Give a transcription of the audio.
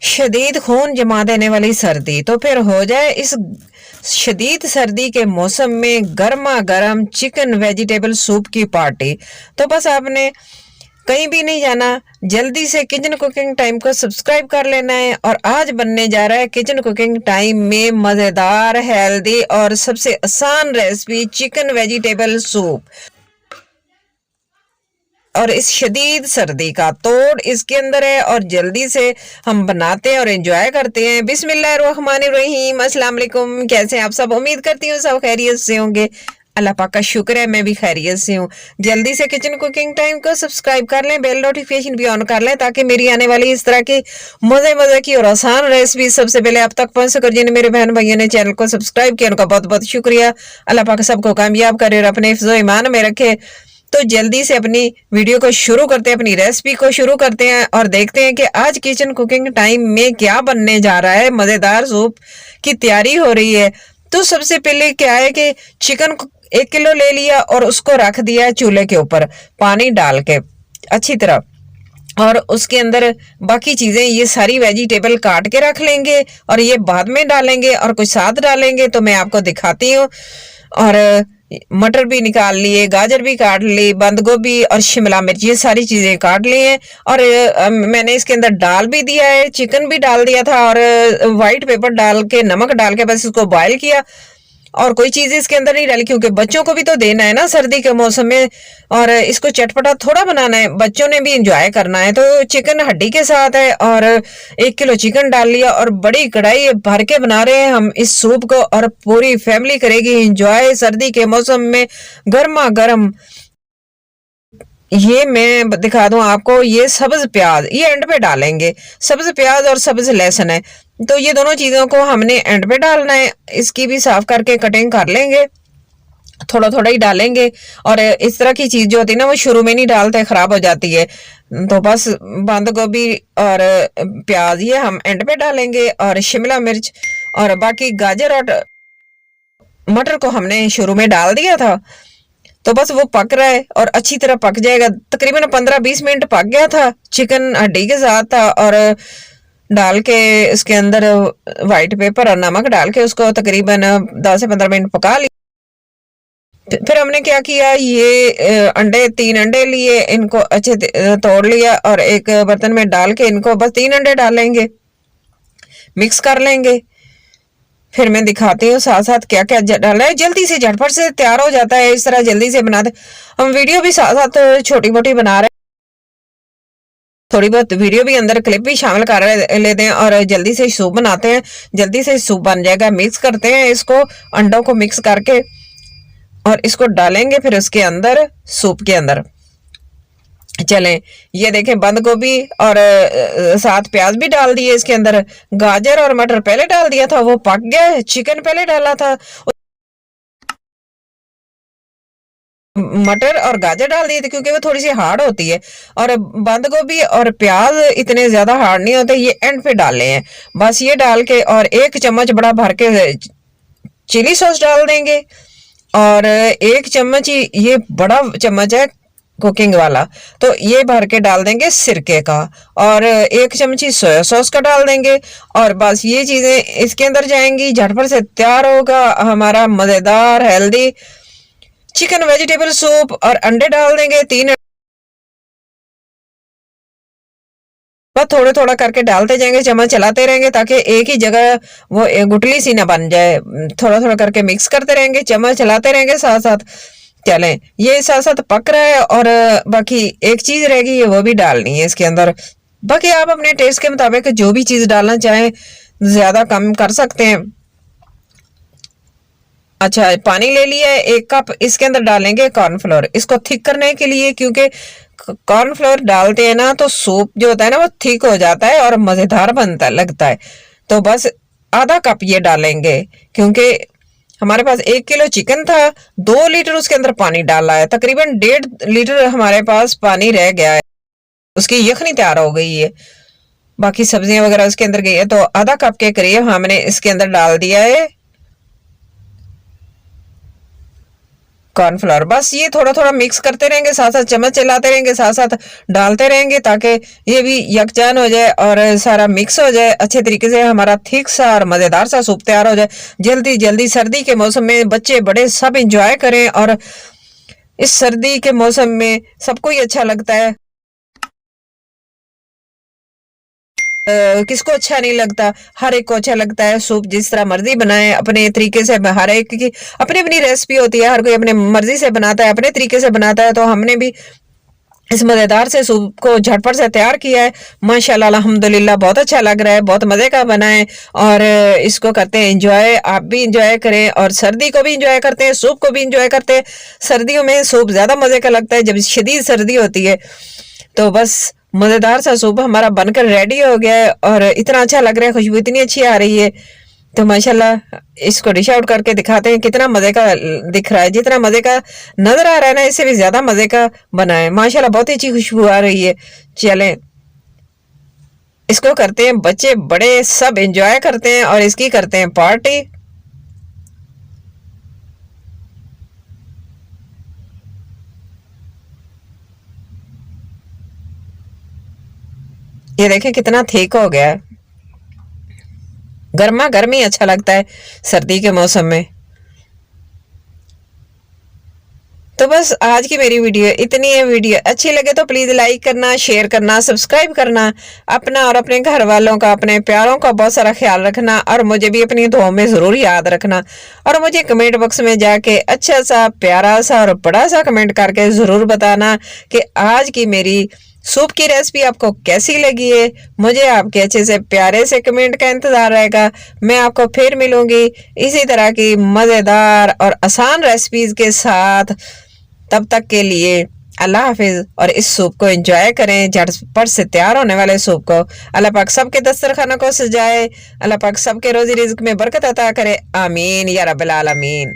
शदीद खून जमा देने वाली सर्दी तो फिर हो जाए इस शदीद सर्दी के मौसम में गर्मा गर्म चिकन वेजिटेबल सूप की पार्टी। तो बस आपने कहीं भी नहीं जाना, जल्दी से किचन कुकिंग टाइम को सब्सक्राइब कर लेना है। और आज बनने जा रहा है किचन कुकिंग टाइम में मज़ेदार, हेल्दी और सबसे आसान रेसिपी चिकन वेजिटेबल सूप। और इस शदीद सर्दी का तोड़ इसके अंदर है और जल्दी से हम बनाते हैं और एंजॉय करते हैं। बिस्मिल्लाहिर्रहमानिर्रहीम। अस्सलाम वालेकुम। कैसे हैं आप सब? उम्मीद करती हूँ सब खैरियत से होंगे। अल्लाह पाक का शुक्र है मैं भी खैरियत से हूँ। जल्दी से किचन कुकिंग टाइम को सब्सक्राइब कर लें, बेल नोटिफिकेशन भी ऑन कर लें ताकि मेरी आने वाली इस तरह की मजे मजे की और आसान रेसिपी सबसे पहले आप तक पहुंच सके। जिन्हें मेरे बहन भाइयों ने चैनल को सब्सक्राइब किया उनका बहुत बहुत शुक्रिया। अल्लाह पाक सबको कामयाब करे और अपने हिफ्ज़ो ईमान में रखे। तो जल्दी से अपनी वीडियो को शुरू करते हैं, अपनी रेसिपी को शुरू करते हैं और देखते हैं कि आज किचन कुकिंग टाइम में क्या बनने जा रहा है। मज़ेदार सूप की तैयारी हो रही है। तो सबसे पहले क्या है कि चिकन 1 किलो ले लिया और उसको रख दिया चूल्हे के ऊपर पानी डाल के अच्छी तरह। और उसके अंदर बाकी चीज़ें ये सारी वेजिटेबल काट के रख लेंगे और ये बाद में डालेंगे और कुछ साथ डालेंगे तो मैं आपको दिखाती हूँ। और मटर भी निकाल लिए, गाजर भी काट ली, बंद गोभी और शिमला मिर्च ये सारी चीज़ें काट ली हैं। और मैंने इसके अंदर डाल भी दिया है, चिकन भी डाल दिया था और वाइट पेपर डाल के नमक डाल के बस इसको बॉयल किया। और कोई चीज़ इसके अंदर नहीं डाली क्योंकि बच्चों को भी तो देना है ना सर्दी के मौसम में। और इसको चटपटा थोड़ा बनाना है, बच्चों ने भी इंजॉय करना है। तो चिकन हड्डी के साथ है और 1 किलो चिकन डाल लिया और बड़ी कढ़ाई भर के बना रहे हैं हम इस सूप को और पूरी फैमिली करेगी इंजॉय सर्दी के मौसम में गर्मा गर्म। ये मैं दिखा दूं आपको, ये सब्ज प्याज ये एंड पे डालेंगे। सब्ज प्याज और सब्ज लहसुन है तो ये दोनों चीज़ों को हमने एंड पे डालना है। इसकी भी साफ करके कटिंग कर लेंगे, थोड़ा थोड़ा ही डालेंगे। और इस तरह की चीज़ जो होती है ना वो शुरू में नहीं डालते, खराब हो जाती है। तो बस बंद गोभी और प्याज ये हम एंड पे डालेंगे और शिमला मिर्च और बाकी गाजर और मटर को हमने शुरू में डाल दिया था। तो बस वो पक रहा है और अच्छी तरह पक जाएगा। तकरीबन 15-20 मिनट पक गया था, चिकन हड्डी के साथ था। और डाल के इसके अंदर वाइट पेपर और नमक डाल के उसको तकरीबन 10 से 15 मिनट पका लिया। फिर हमने क्या किया, ये अंडे 3 अंडे लिए, इनको अच्छे तोड़ लिया और एक बर्तन में डाल के इनको बस 3 अंडे डालेंगे, मिक्स कर लेंगे। फिर मैं दिखाती हूँ साथ साथ क्या क्या डालना है। जल्दी से झटपट से तैयार हो जाता है, इस तरह जल्दी से बनाते। हम वीडियो भी साथ साथ छोटी मोटी बना रहे हैं, थोड़ी बहुत वीडियो भी अंदर क्लिप भी शामिल कर लेते हैं और जल्दी से सूप बनाते हैं। जल्दी से सूप बन जाएगा। मिक्स करते हैं इसको, अंडों को मिक्स करके और इसको डालेंगे फिर उसके अंदर, सूप के अंदर। चलें, ये देखें बंद गोभी और साथ प्याज भी डाल दिए इसके अंदर। गाजर और मटर पहले डाल दिया था, वो पक गया। चिकन पहले डाला था, मटर और गाजर डाल दिए थे क्योंकि वो थोड़ी सी हार्ड होती है। और बंद गोभी और प्याज इतने ज्यादा हार्ड नहीं होते, ये एंड पे डाले हैं। बस ये डाल के और 1 चम्मच बड़ा भर के चिली सॉस डाल देंगे। और 1 चम्मच ही, ये बड़ा चम्मच है कुकिंग वाला, तो ये भर के डाल देंगे सिरके का। और 1 चम्मच ही सोया सॉस का डाल देंगे। और बस ये चीजें इसके अंदर जाएंगी, झटपट से तैयार होगा हमारा मजेदार हेल्दी चिकन वेजिटेबल सूप। और अंडे डाल देंगे 3। बस थोड़े थोड़ा करके डालते जाएंगे, चम्मच चलाते रहेंगे ताकि एक ही जगह वो गुटली सी ना बन जाए। थोड़ा थोड़ा करके मिक्स करते रहेंगे, चम्मच चलाते रहेंगे साथ साथ। चलें, ये साथ साथ पक रहा है और बाकी एक चीज रहेगी, वो भी डालनी है इसके अंदर। बाकी आप अपने टेस्ट के मुताबिक जो भी चीज डालना चाहें ज्यादा कम कर सकते हैं। अच्छा, पानी ले लिया है 1 कप, इसके अंदर डालेंगे कॉर्नफ्लोर इसको थिक करने के लिए, क्योंकि कॉर्नफ्लोर डालते हैं ना तो सूप जो होता है ना वो थिक हो जाता है और मजेदार बनता लगता है। तो बस आधा कप ये डालेंगे क्योंकि हमारे पास 1 किलो चिकन था, 2 लीटर उसके अंदर पानी डाला है, तकरीबन 1.5 लीटर हमारे पास पानी रह गया है, उसकी यखनी तैयार हो गई है। बाकी सब्जियां वगैरह उसके अंदर गई है, तो आधा कप के करीब हमने इसके अंदर डाल दिया है कॉर्नफ्लोर। बस ये थोड़ा थोड़ा मिक्स करते रहेंगे, साथ साथ चम्मच चलाते रहेंगे, साथ साथ डालते रहेंगे ताकि ये भी यकजान हो जाए और सारा मिक्स हो जाए अच्छे तरीके से। हमारा थिक सा और मज़ेदार सा सूप तैयार हो जाए। जल्दी जल्दी सर्दी के मौसम में बच्चे बड़े सब इंजॉय करें, और इस सर्दी के मौसम में सबको ही अच्छा लगता है। किसको अच्छा नहीं लगता, हर एक को अच्छा लगता है। सूप जिस तरह मर्जी बनाए अपने तरीके से, हर एक की अपनी अपनी रेसिपी होती है, हर कोई अपने मर्जी से बनाता है, अपने तरीके से बनाता है। तो हमने भी इस मज़ेदार से सूप को झटपट से तैयार किया है। माशाल्लाह अल्हम्दुलिल्लाह बहुत अच्छा लग रहा है, बहुत मज़े का बना है, और इसको करते हैं एंजॉय। आप भी एंजॉय करें, और सर्दी को भी एंजॉय करते हैं, सूप को भी एंजॉय करते हैं। सर्दियों में सूप ज़्यादा मज़े का लगता है, जब शदीद सर्दी होती है। तो बस मज़ेदार सा सूप हमारा बनकर रेडी हो गया है, और इतना अच्छा लग रहा है, खुशबू इतनी अच्छी आ रही है। तो माशाल्लाह इसको डिश आउट करके दिखाते हैं कितना मज़े का दिख रहा है। जितना मज़े का नज़र आ रहा है ना, इससे भी ज़्यादा मज़े का बना है। माशाल्लाह बहुत ही अच्छी खुशबू आ रही है। चलें, इसको करते हैं, बच्चे बड़े सब एंजॉय करते हैं, और इसकी करते हैं पार्टी। ये देखें कितना थिक हो गया है, गर्मा गर्मी अच्छा लगता है सर्दी के मौसम में। तो बस आज की मेरी वीडियो इतनी है। वीडियो अच्छी लगे तो प्लीज़ लाइक करना, शेयर करना, सब्सक्राइब करना। अपना और अपने घर वालों का, अपने प्यारों का बहुत सारा ख्याल रखना, और मुझे भी अपनी दुआओं में ज़रूर याद रखना। और मुझे कमेंट बॉक्स में जाके अच्छा सा, प्यारा सा और बड़ा सा कमेंट करके ज़रूर बताना कि आज की मेरी सूप की रेसिपी आपको कैसी लगी है। मुझे आपके अच्छे से प्यारे से कमेंट का इंतज़ार रहेगा। मैं आपको फिर मिलूंगी इसी तरह की मज़ेदार और आसान रेसिपीज़ के साथ। तब तक के लिए अल्लाह हाफिज, और इस सूप को एंजॉय करें, झटपट से तैयार होने वाले सूप को। अल्लाह पाक सबके दस्तरखानों को सजाए, अल्लाह पाक सबके रोजी रिज्क में बरकत अता करे। आमीन या रब्बिल आलमीन।